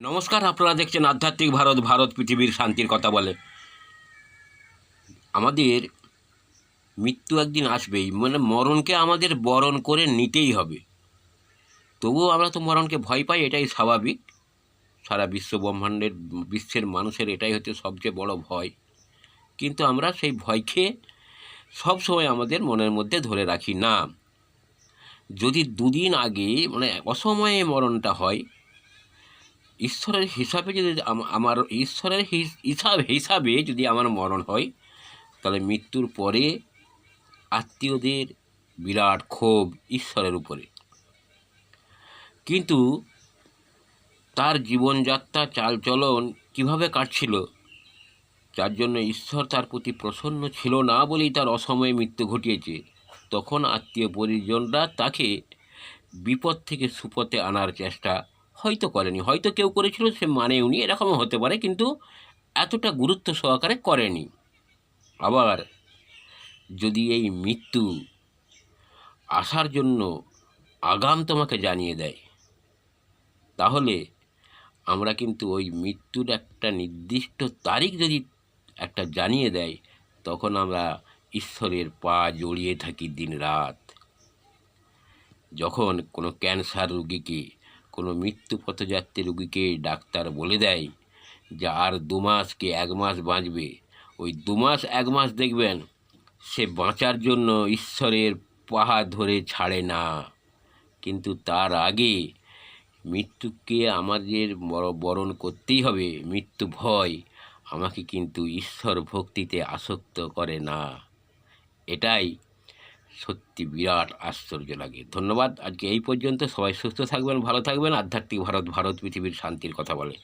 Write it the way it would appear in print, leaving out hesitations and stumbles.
নমস্কার, আপনারা দেখছেন আধ্যাত্মিক ভারত, ভারত পৃথিবীর শান্তির কথা বলে। আমাদের মৃত্যু একদিন আসবেই, মানে মরণকে আমাদের বরণ করে নিতেই হবে। তবুও আমরা তো মরণকে ভয় পাই, এটাই স্বাভাবিক। সারা বিশ্বের মানুষের এটাই হচ্ছে সবচেয়ে বড় ভয়। কিন্তু আমরা সেই ভয়কে সবসময় আমাদের মনের মধ্যে ধরে রাখি না। যদি দুদিন আগে মানে অসময়ে মরণটা হয়, ঈশ্বরের হিসাবে যদি আমার ঈশ্বরের হিসাবে যদি আমার মরণ হয়, তাহলে মৃত্যুর পরে আত্মীয়দের বিরাট ক্ষোভ ঈশ্বরের উপরে। কিন্তু তার জীবনযাত্রা চালচলন কিভাবে কাটছিল, যার জন্য ঈশ্বর তার প্রতি প্রসন্ন ছিল না বলেই তার অসময়ে মৃত্যু ঘটিয়েছে, তখন আত্মীয় পরিজনরা তাকে বিপদ থেকে সুপথে আনার চেষ্টা হয়তো করেনি, হয়তো কেউ করেছিল সে মানেওনি, এরকমও হতে পারে, কিন্তু এতটা গুরুত্ব সহকারে করেনি। আবার যদি এই মৃত্যু আসার জন্য আগাম তোমাকে জানিয়ে দেয়, তাহলে আমরা কিন্তু ওই মৃত্যুর একটা নির্দিষ্ট তারিখ যদি একটা জানিয়ে দেয়, তখন আমরা ঈশ্বরের পা জড়িয়ে থাকি দিন রাত। যখন কোনো ক্যান্সার রুগীকে, কোনো মৃত্যু পথযাত্রী রুগীকে ডাক্তার বলে দেয় যে আর 2 মাস কি 1 মাস বাঁচবে, ওই 2 মাস 1 মাস দেখবেন সে বাঁচার জন্য ঈশ্বরের পাহাড় ধরে ছাড়ে না। কিন্তু তার আগে মৃত্যুকে আমাদের বরণ করতেই হবে। মৃত্যু ভয় আমাকে কিন্তু ঈশ্বর ভক্তিতে আসক্ত করে না। এটাই সত্যি বিরাট আশ্চর্য লাগে। ধন্যবাদ, আজকে এই পর্যন্ত। সবাই সুস্থ থাকবেন, ভালো থাকবেন। আধ্যাত্মিক ভারত, ভারত পৃথিবীর শান্তির কথা বলে।